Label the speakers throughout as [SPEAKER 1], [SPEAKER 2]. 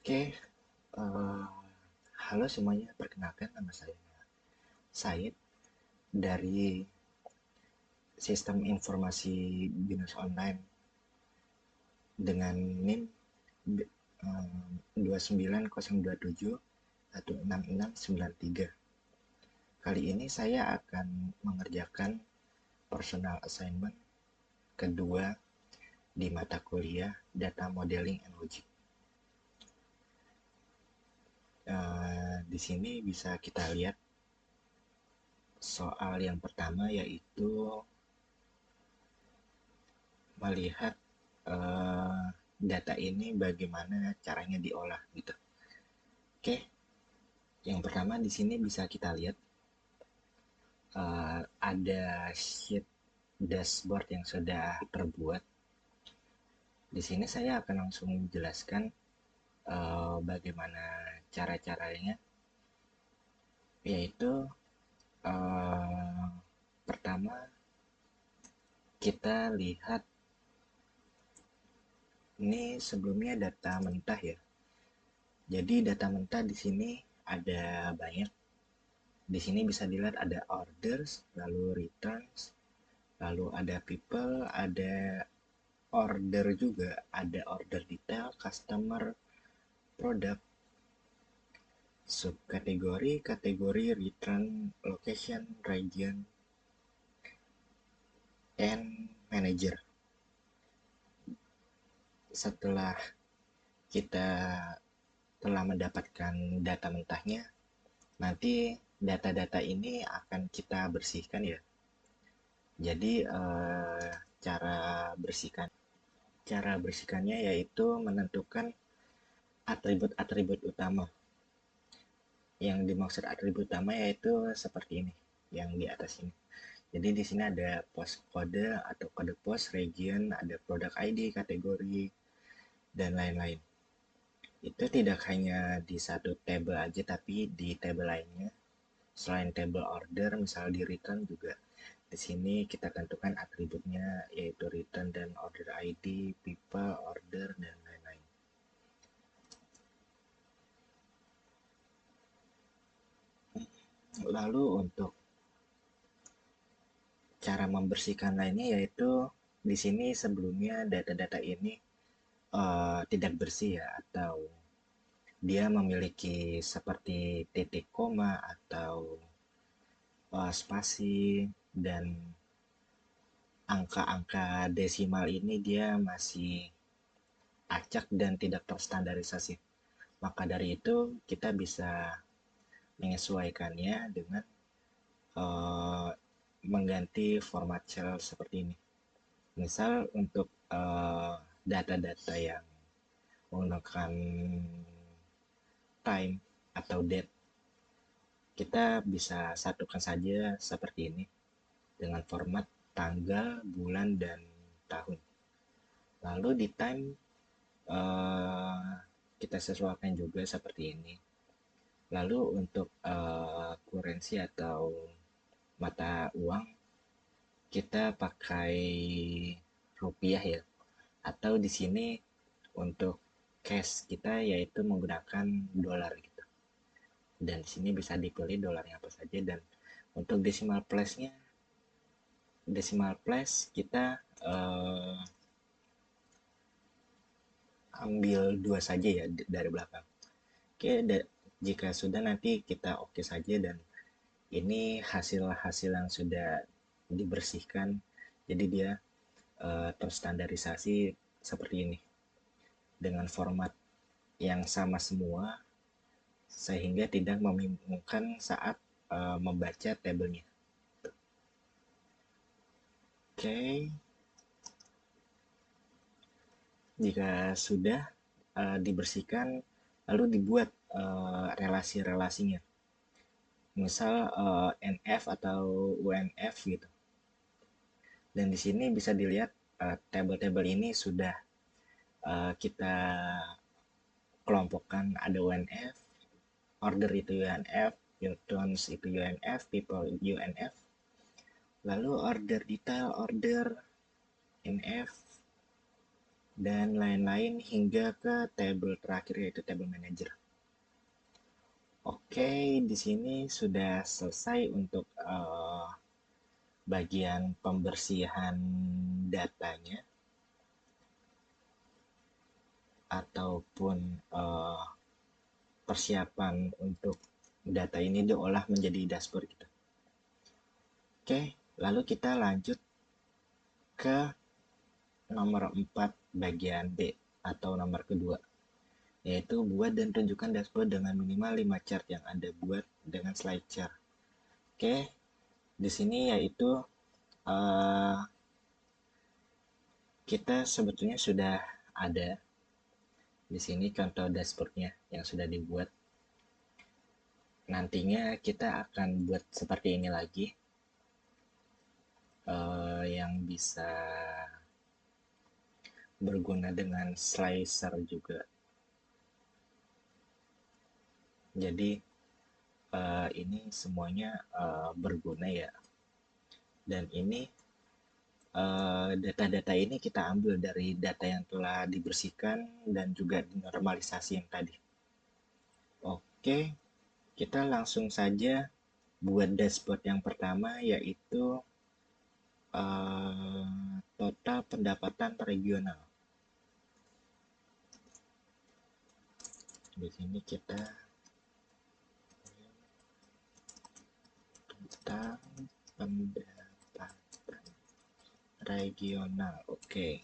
[SPEAKER 1] Oke, halo semuanya. Perkenalkan nama saya Said dari Sistem Informasi Binus Online dengan NIM 2902716693. Kali ini saya akan mengerjakan personal assignment kedua di mata kuliah Data Modeling and Logic. Di sini bisa kita lihat soal yang pertama, yaitu melihat data ini bagaimana caranya diolah gitu. Oke, yang pertama di sini bisa kita lihat ada sheet dashboard yang sudah terbuat. Di sini saya akan langsung menjelaskan bagaimana cara-caranya, yaitu pertama kita lihat ini sebelumnya data mentah ya. Jadi data mentah di sini ada banyak. Di sini bisa dilihat ada orders, lalu returns, lalu ada people, ada order juga, ada order detail, customer, product, subkategori, kategori, return, location, region, and manager. Setelah kita telah mendapatkan data mentahnya, nanti data-data ini akan kita bersihkan ya. Jadi cara bersihkannya yaitu menentukan atribut-atribut utama. Yang dimaksud atribut utama yaitu seperti ini, yang di atas ini. Jadi di sini ada post kode atau kode post, region, ada product ID, kategori, dan lain-lain. Itu tidak hanya di satu table aja, tapi di table lainnya. Selain table order, misal di return juga. Di sini kita tentukan atributnya, yaitu return dan order ID, people, order, dan lain-lain. Lalu untuk cara membersihkan lainnya, yaitu di sini sebelumnya data-data ini tidak bersih ya, atau dia memiliki seperti titik koma atau spasi, dan angka-angka desimal ini dia masih acak dan tidak terstandarisasi. Maka dari itu kita bisa menyesuaikannya dengan mengganti format cell seperti ini. Misal untuk data-data yang menggunakan time atau date, kita bisa satukan saja seperti ini dengan format tanggal, bulan, dan tahun. Lalu di time kita sesuaikan juga seperti ini. Lalu untuk currency atau mata uang, kita pakai rupiah ya. Atau di sini untuk cash kita yaitu menggunakan dolar gitu. Dan di sini bisa dipilih dolarnya apa saja. Dan untuk decimal place kita ambil 2 saja ya dari belakang. Oke, jika sudah nanti kita oke saja, dan ini hasil-hasil yang sudah dibersihkan. Jadi dia terstandarisasi seperti ini dengan format yang sama semua, sehingga tidak membingungkan saat membaca tabelnya. Oke, jika sudah dibersihkan, lalu dibuat relasi-relasinya. Misal NF atau UNF gitu. Dan di sini bisa dilihat tabel-tabel ini sudah kita kelompokkan. Ada UNF, order itu UNF, returns itu UNF, people UNF. Lalu order detail, order NF, dan lain-lain hingga ke table terakhir yaitu table manager. Oke, di sini sudah selesai untuk bagian pembersihan datanya ataupun persiapan untuk data ini diolah menjadi dashboard gitu. Oke, lalu kita lanjut ke nomor 4 bagian B atau nomor kedua, yaitu buat dan tunjukkan dashboard dengan minimal 5 chart yang Anda buat dengan slide chart. Oke, di sini yaitu kita sebetulnya sudah ada di sini contoh dashboardnya yang sudah dibuat. Nantinya kita akan buat seperti ini lagi, yang bisa berguna dengan slicer juga. Jadi ini semuanya berguna ya. Dan ini data-data ini kita ambil dari data yang telah dibersihkan dan juga dinormalisasi yang tadi. Oke, kita langsung saja buat dashboard yang pertama, yaitu total pendapatan regional. Di sini kita tentang pendapatan regional. Oke,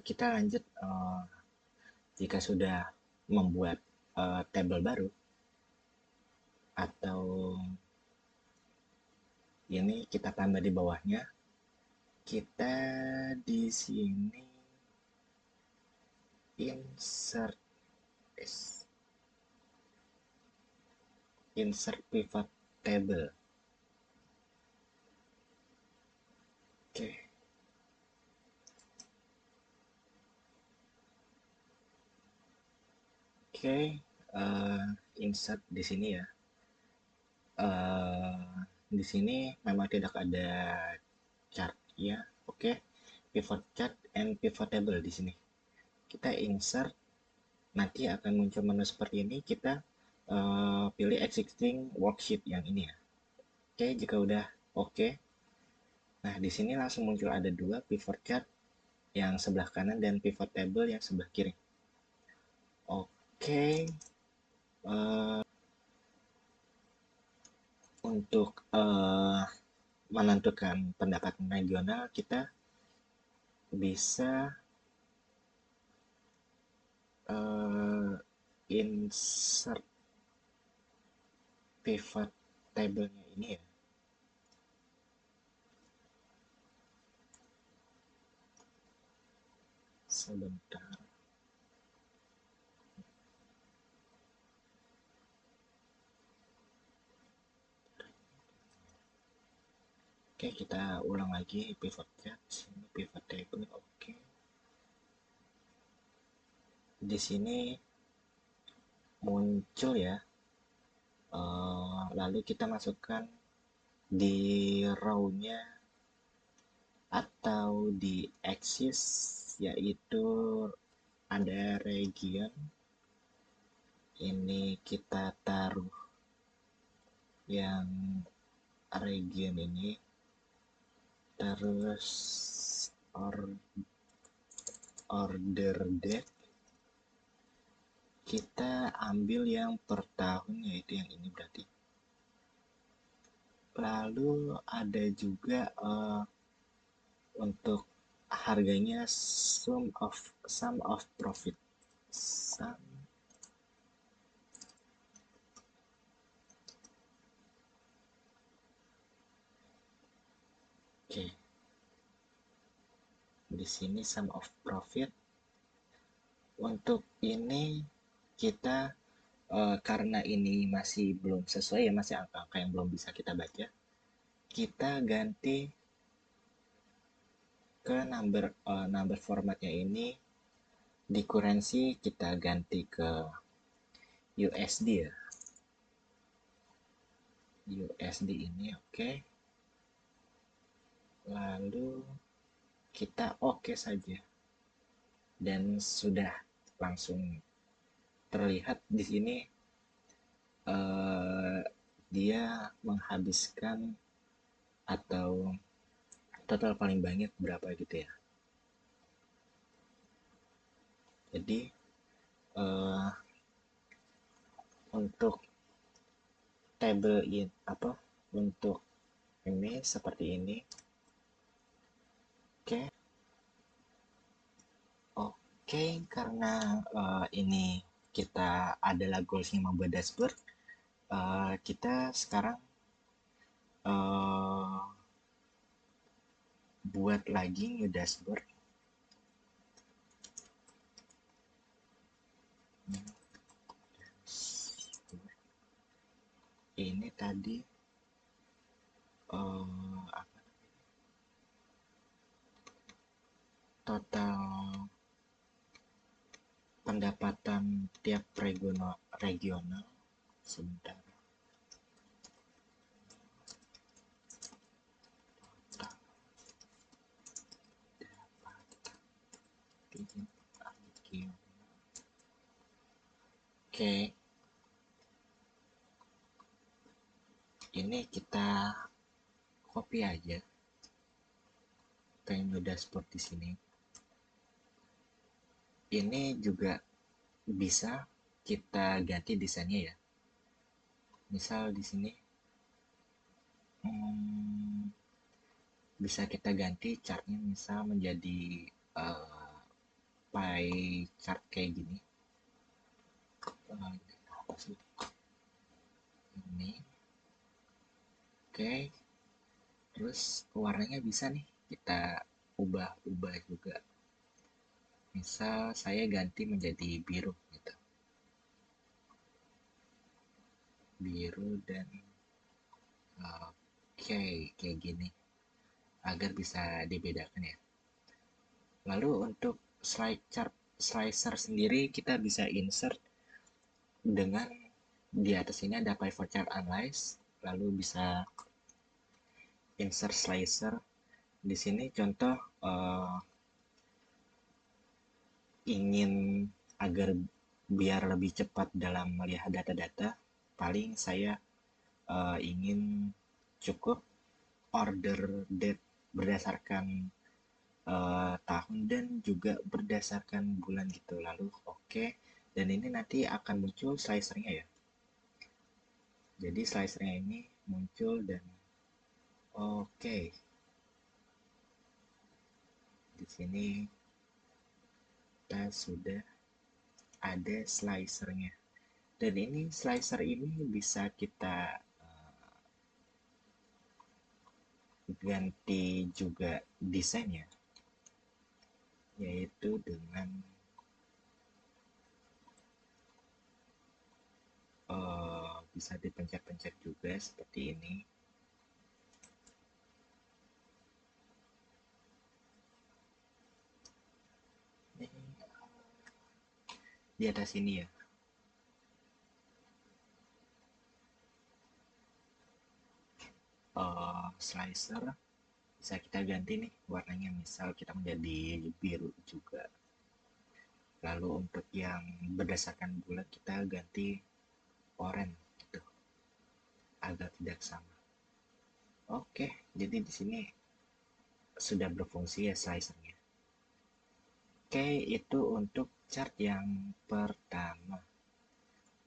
[SPEAKER 1] kita lanjut. Jika sudah membuat tabel baru atau ini kita tambah di bawahnya, kita di sini insert pivot table. Oke, insert di sini ya. Di sini memang tidak ada chart ya. Oke, pivot chart and pivot table di sini. Kita insert, nanti akan muncul menu seperti ini. Kita pilih existing worksheet yang ini ya. Oke, jika udah oke. Nah, di sini langsung muncul ada dua, pivot chart yang sebelah kanan dan pivot table yang sebelah kiri. Oke, untuk menentukan pendapatan regional, kita bisa insert pivot table-nya ini ya. Sebentar. Oke, kita ulang lagi pivot chart, sini pivot table. Oke. Di sini muncul ya. Lalu kita masukkan di row-nya atau di axis, yaitu ada region. Ini kita taruh yang region ini, terus order date kita ambil yang per tahun, yaitu yang ini berarti. Lalu ada juga untuk harganya sum of profit. Oke. Di sini sum of profit. Untuk ini kita karena ini masih belum sesuai ya, masih angka-angka yang belum bisa kita baca, kita ganti ke number formatnya ini. Di currency kita ganti ke USD ya. USD ini oke. lalu kita oke saja, dan sudah langsung terlihat di sini dia menghabiskan atau total paling banyak berapa gitu ya. Jadi untuk table untuk ini seperti ini. Oke, karena ini kita adalah goalsnya membuat dashboard, kita sekarang buat lagi new dashboard. Ini tadi total pendapatan tiap regional. Sebentar. Oke, ini kita copy aja ke new dashboard di sini. Ini juga bisa kita ganti desainnya ya. Misal di sini bisa kita ganti chartnya, misal menjadi pie chart kayak gini. Apa sih ini? Oke, terus warnanya bisa nih kita ubah juga. Misal saya ganti menjadi biru gitu, biru dan oke, kayak gini agar bisa dibedakan ya. Lalu untuk slide chart slicer sendiri kita bisa insert dengan di atas ini ada pivot chart analyze, lalu bisa insert slicer. Di sini contoh ingin agar biar lebih cepat dalam melihat data-data, paling saya ingin cukup order date berdasarkan tahun dan juga berdasarkan bulan gitu. Lalu oke, dan ini nanti akan muncul slicernya ya. Jadi slicernya ini muncul dan oke. Di sini kita sudah ada slicernya. Dan ini slicer ini bisa kita ganti juga desainnya, yaitu dengan bisa dipencet-pencet juga seperti ini. Di atas ini ya. Slicer bisa kita ganti nih warnanya, misal kita menjadi biru juga. Lalu untuk yang berdasarkan bulan kita ganti oranye gitu agar tidak sama. Oke, jadi di sini sudah berfungsi ya slicernya. Oke, itu untuk chart yang pertama.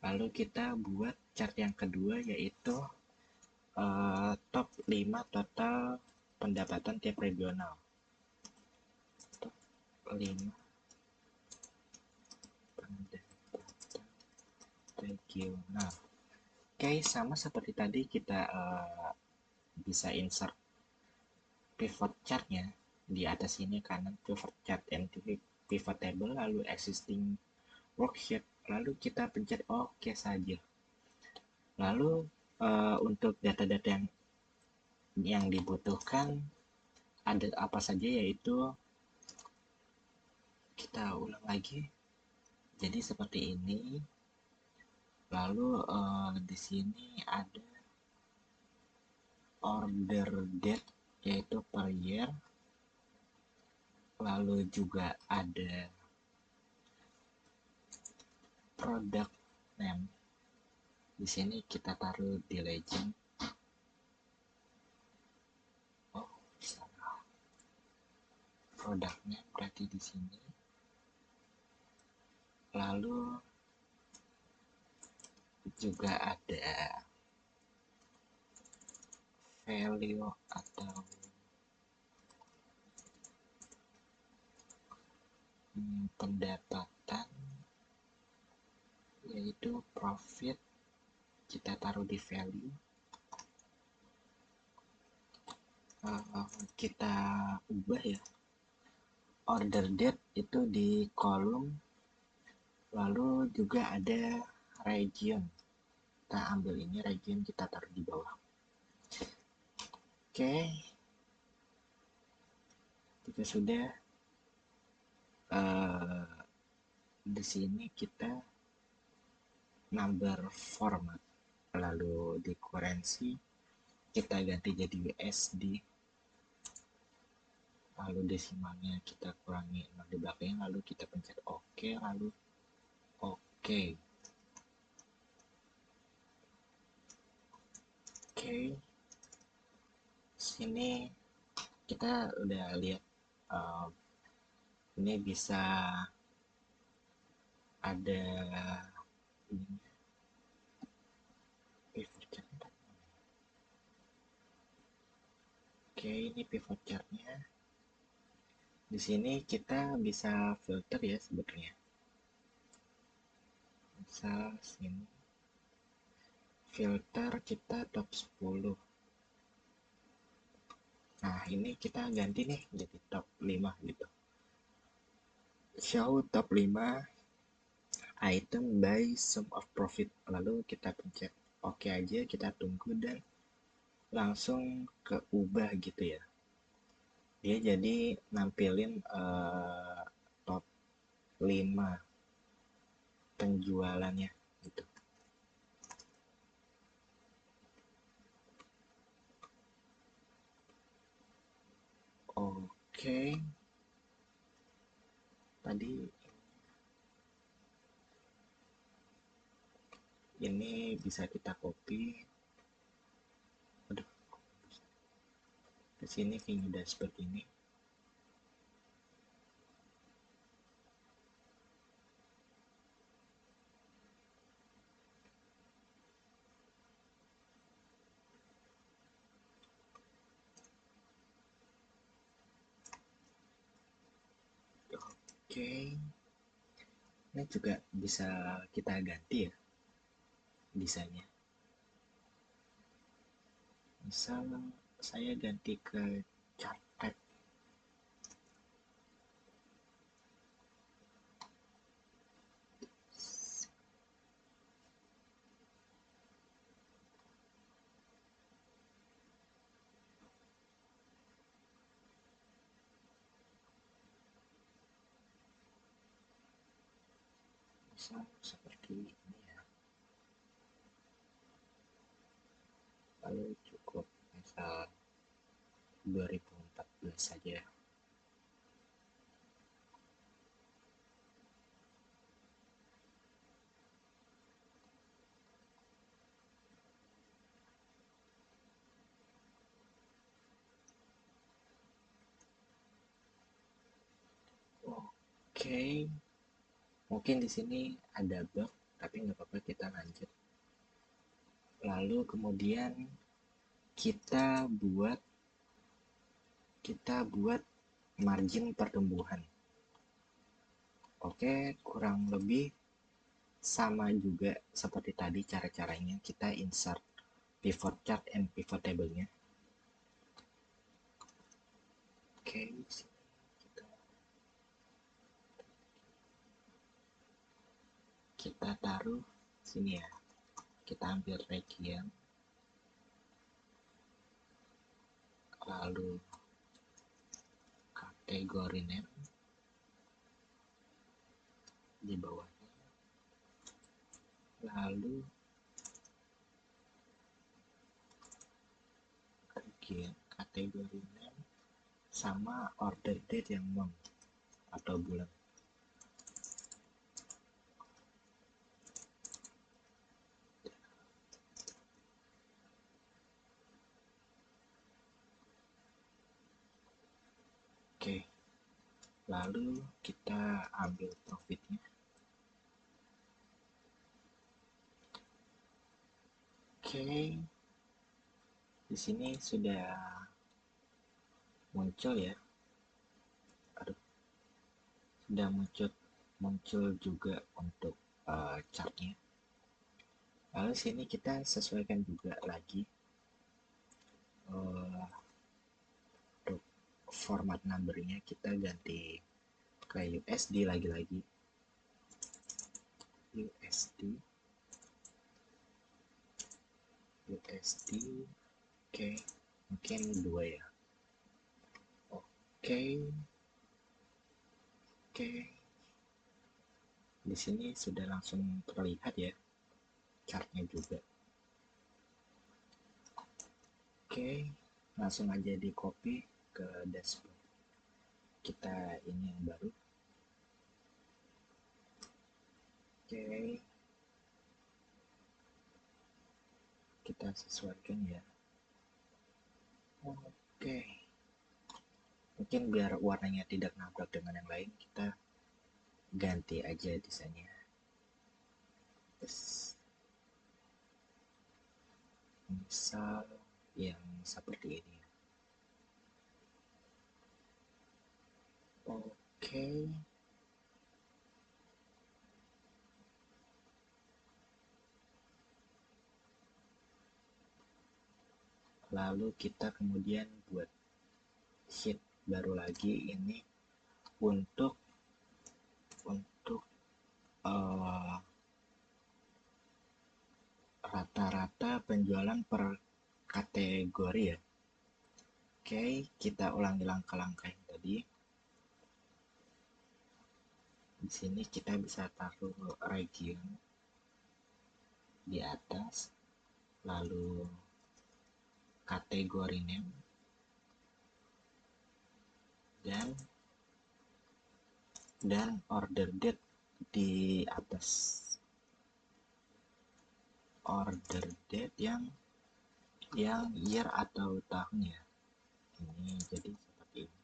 [SPEAKER 1] Lalu kita buat chart yang kedua, yaitu top 5 total pendapatan tiap regional. Top 5 pendapatan regional. Oke, sama seperti tadi kita bisa insert pivot chartnya di atas ini kanan, pivot chart and pivot table, lalu existing worksheet, lalu kita pencet oke saja. Lalu untuk data-data yang dibutuhkan ada apa saja, yaitu kita ulang lagi. Jadi seperti ini. Lalu di sini ada order date yaitu per year, lalu juga ada product name. Di sini kita taruh di legend. Oh, salah. Product name berarti di sini. Lalu juga ada value atau pendapatan, yaitu profit, kita taruh di value. Kita ubah ya, order date itu di kolom, lalu juga ada region, kita ambil ini region, kita taruh di bawah. Oke, jika sudah di sini kita number format, lalu di currency kita ganti jadi USD, lalu desimalnya kita kurangi 0 di belakangnya, lalu kita pencet OK, lalu OK. Oke, sini kita udah lihat ini bisa ada ini pivot chart. Oke, ini pivot chartnya. Di sini kita bisa filter ya sebetulnya. Misal sini filter kita top 10. Nah, ini kita ganti nih jadi top 5 gitu. Show top 5 item by sum of profit. Lalu kita pencet OK aja, kita tunggu dan langsung ke ubah gitu ya. Dia jadi nampilin top 5 penjualannya gitu. Oke. Tadi ini bisa kita copy. Aduh. Ke sini kayaknya udah seperti ini. Oke. Ini juga bisa kita ganti ya desainnya. Misal saya ganti ke chart type. Misal seperti ini ya. Lalu cukup misal 2014 saja. Oke, mungkin di sini ada bug, tapi nggak apa-apa, kita lanjut. Lalu kemudian kita buat margin pertumbuhan. Oke, kurang lebih sama juga seperti tadi cara-caranya. Kita insert pivot chart and pivot table-nya. Oke, kita taruh sini ya. Kita ambil region, lalu kategori name di bawahnya, lalu region kategori name sama order date yang month atau bulan. Oke, lalu kita ambil profitnya. Oke, di sini sudah muncul ya. Aduh, sudah muncul juga untuk chartnya. Lalu sini kita sesuaikan juga lagi untuk format numbernya, kita ganti ke USD lagi-lagi. USD oke, mungkin 2 ya. Oke, di sini sudah langsung terlihat ya chartnya juga. Oke, langsung aja di copy ke dashboard kita ini yang baru. Oke, kita sesuaikan ya. Oke, mungkin biar warnanya tidak nabrak dengan yang lain, kita ganti aja desainnya. Misal yang seperti ini. Oke, lalu kita kemudian buat sheet baru lagi ini untuk rata-rata penjualan per kategori ya. Oke, kita ulangi langkah-langkah yang tadi. Di sini kita bisa taruh region di atas, lalu kategori name, dan order date di atas. Order date yang year atau tahun ya. Ini jadi seperti ini.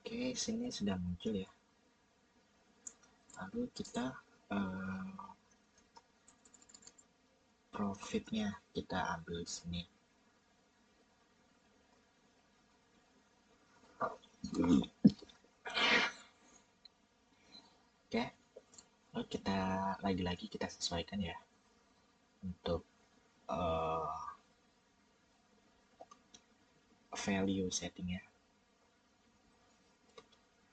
[SPEAKER 1] Oke, sini sudah muncul ya. Lalu kita profitnya kita ambil sini. Oke, lalu kita lagi-lagi kita sesuaikan ya untuk value settingnya.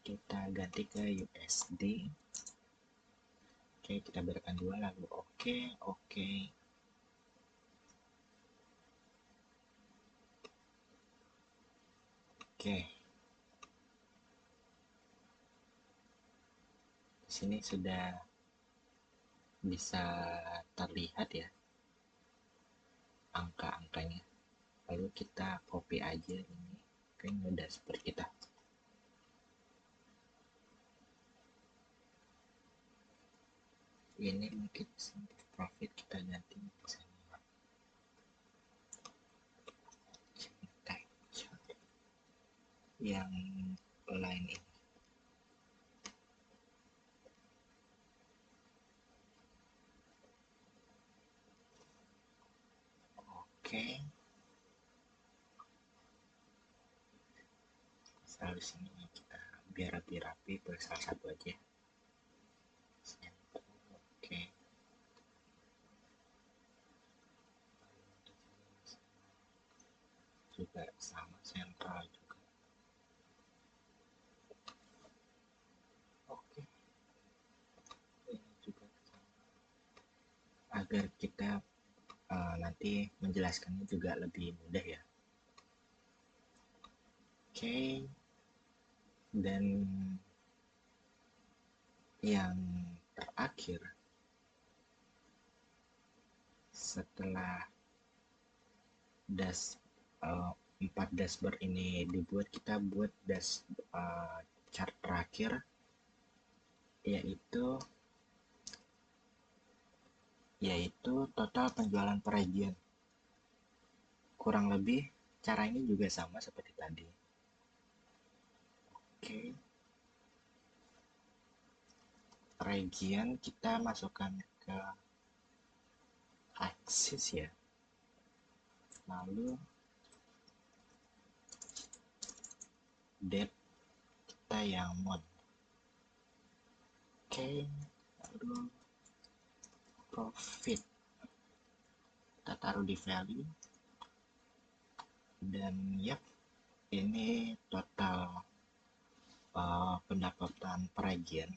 [SPEAKER 1] Kita ganti ke USD. Oke, kita berikan 2, lalu oke. Oke, di sini sudah bisa terlihat ya angka-angkanya. Lalu kita copy aja ini ke dashboard kita. Ini mungkin profit kita ganti misalnya yang lain ini. Oke, selalu sini kita biar rapi-rapi pilih salah satu aja. Oke, juga sama sentral juga. Oke, ini juga sama. Agar kita nanti menjelaskannya juga lebih mudah ya. Oke, dan yang terakhir setelah 4 dashboard ini dibuat, kita buat chart terakhir, yaitu total penjualan per region. Kurang lebih cara ini juga sama seperti tadi. Oke, region kita masukkan ke aksis ya, lalu date kita yang month. Oke, lalu profit kita taruh di value, dan yap, ini total pendapatan per region.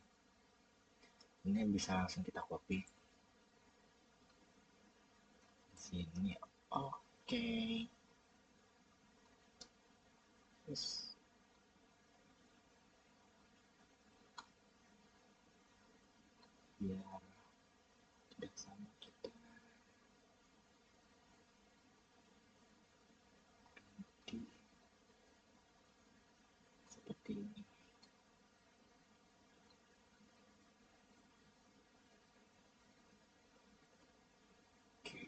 [SPEAKER 1] Ini bisa langsung kita copy di sini. Oke, yes. Biar tidak sama, kita ganti seperti ini. Oke,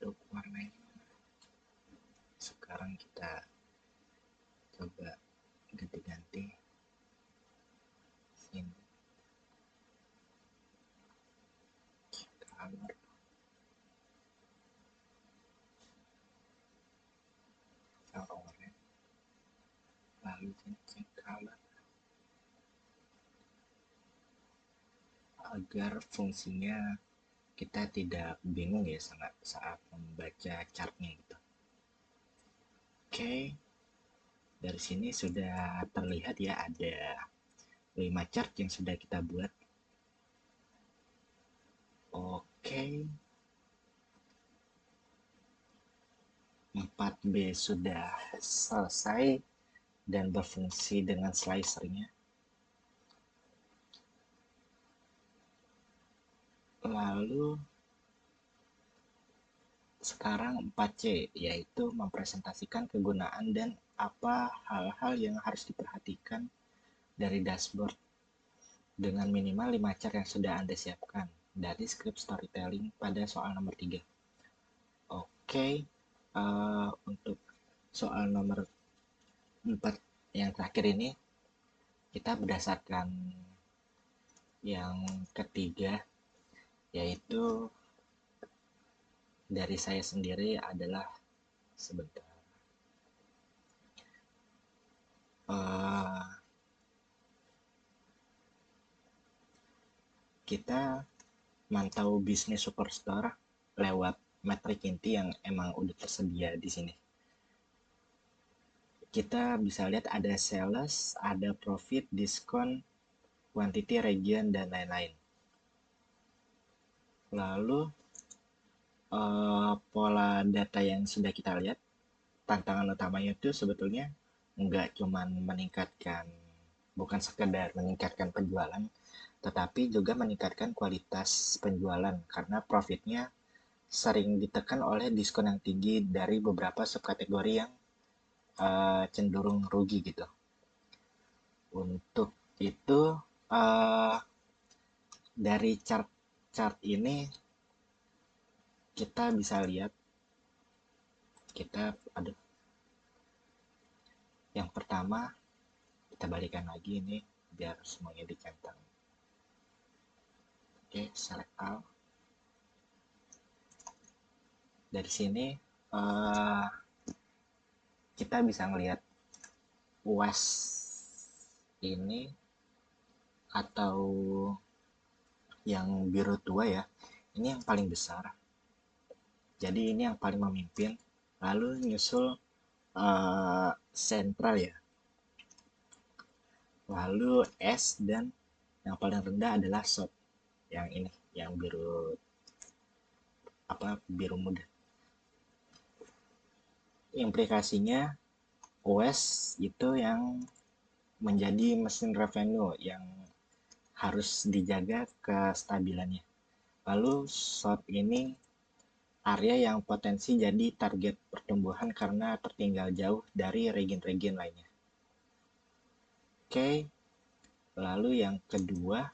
[SPEAKER 1] untuk warnanya sekarang kita coba ganti-ganti sini, color orange, lalu change color agar fungsinya kita tidak bingung ya saat membaca chartnya gitu. Oke, dari sini sudah terlihat ya, ada 5 chart yang sudah kita buat. Oke, 4B sudah selesai dan berfungsi dengan slicernya. Lalu sekarang 4C, yaitu mempresentasikan kegunaan dan apa hal-hal yang harus diperhatikan dari dashboard dengan minimal 5 chart yang sudah Anda siapkan dari script storytelling pada soal nomor 3. Oke, untuk soal nomor 4 yang terakhir ini, kita berdasarkan yang ketiga, yaitu dari saya sendiri adalah sebentar. Kita mantau bisnis superstore lewat metrik inti yang emang udah tersedia di sini. Kita bisa lihat ada sales, ada profit, diskon, quantity, region, dan lain-lain. Lalu pola data yang sudah kita lihat, tantangan utamanya itu sebetulnya nggak cuma bukan sekedar meningkatkan penjualan, tetapi juga meningkatkan kualitas penjualan karena profitnya sering ditekan oleh diskon yang tinggi dari beberapa subkategori yang cenderung rugi gitu. Untuk itu dari chart ini kita bisa lihat, yang pertama kita balikan lagi ini biar semuanya dicentang. Oke, select all. Dari sini kita bisa ngelihat UAS ini atau yang biru tua ya, ini yang paling besar, jadi ini yang paling memimpin, lalu nyusul sentral ya, lalu S, dan yang paling rendah adalah short, yang ini, yang biru muda. Implikasinya OS itu yang menjadi mesin revenue yang harus dijaga kestabilannya. Lalu short ini area yang potensi jadi target pertumbuhan karena tertinggal jauh dari region-region lainnya. Oke, lalu yang kedua,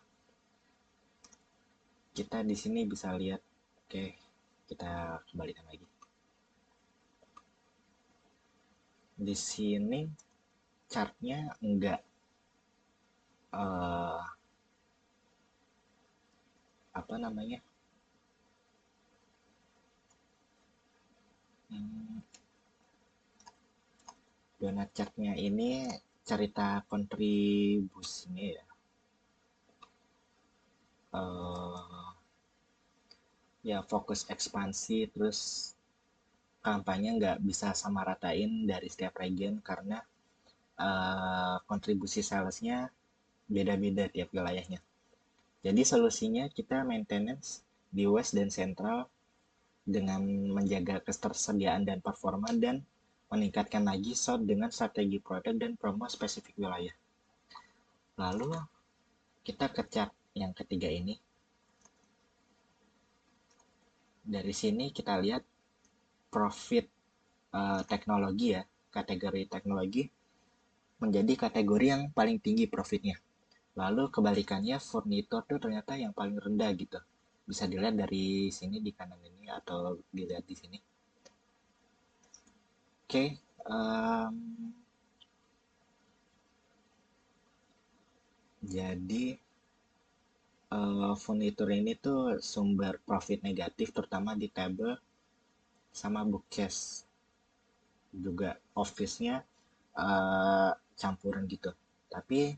[SPEAKER 1] kita di sini bisa lihat, oke, kita kembalikan lagi. Di sini chartnya enggak apa namanya? Donat chartnya ini cerita kontribusinya ya. Ya fokus ekspansi, terus kampanye nggak bisa sama ratain dari setiap region karena kontribusi salesnya beda-beda tiap wilayahnya. Jadi solusinya kita maintenance di West dan Central dengan menjaga ketersediaan dan performa dan meningkatkan lagi South dengan strategi produk dan promo spesifik wilayah. Lalu kita ke chart yang ketiga ini. Dari sini kita lihat profit teknologi ya, kategori teknologi menjadi kategori yang paling tinggi profitnya. Lalu kebalikannya furnitur tuh ternyata yang paling rendah gitu. Bisa dilihat dari sini di kanan ini atau dilihat di sini. Oke, jadi furnitur ini tuh sumber profit negatif terutama di table sama bookcase, juga office-nya campuran gitu. Tapi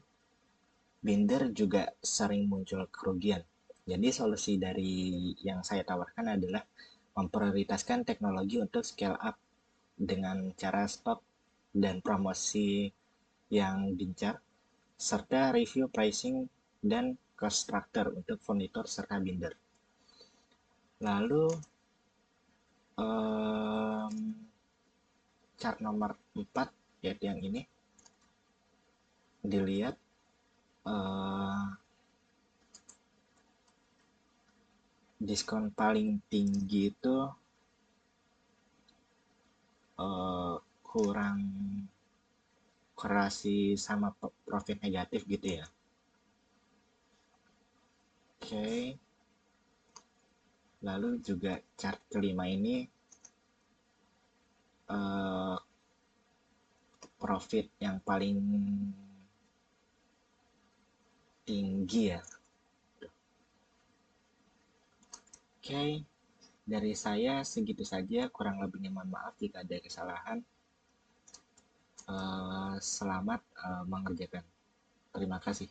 [SPEAKER 1] binder juga sering muncul kerugian. Jadi solusi dari yang saya tawarkan adalah memprioritaskan teknologi untuk scale up dengan cara stok dan promosi yang gencar, serta review pricing dan cost structure untuk furnitur serta binder. Lalu chart nomor 4 yaitu yang ini, dilihat diskon paling tinggi itu kurang korelasi sama profit negatif gitu ya. Oke. Lalu juga chart kelima ini profit yang paling tinggi ya. Oke, dari saya segitu saja, kurang lebihnya mohon maaf jika ada kesalahan. Selamat mengerjakan. Terima kasih.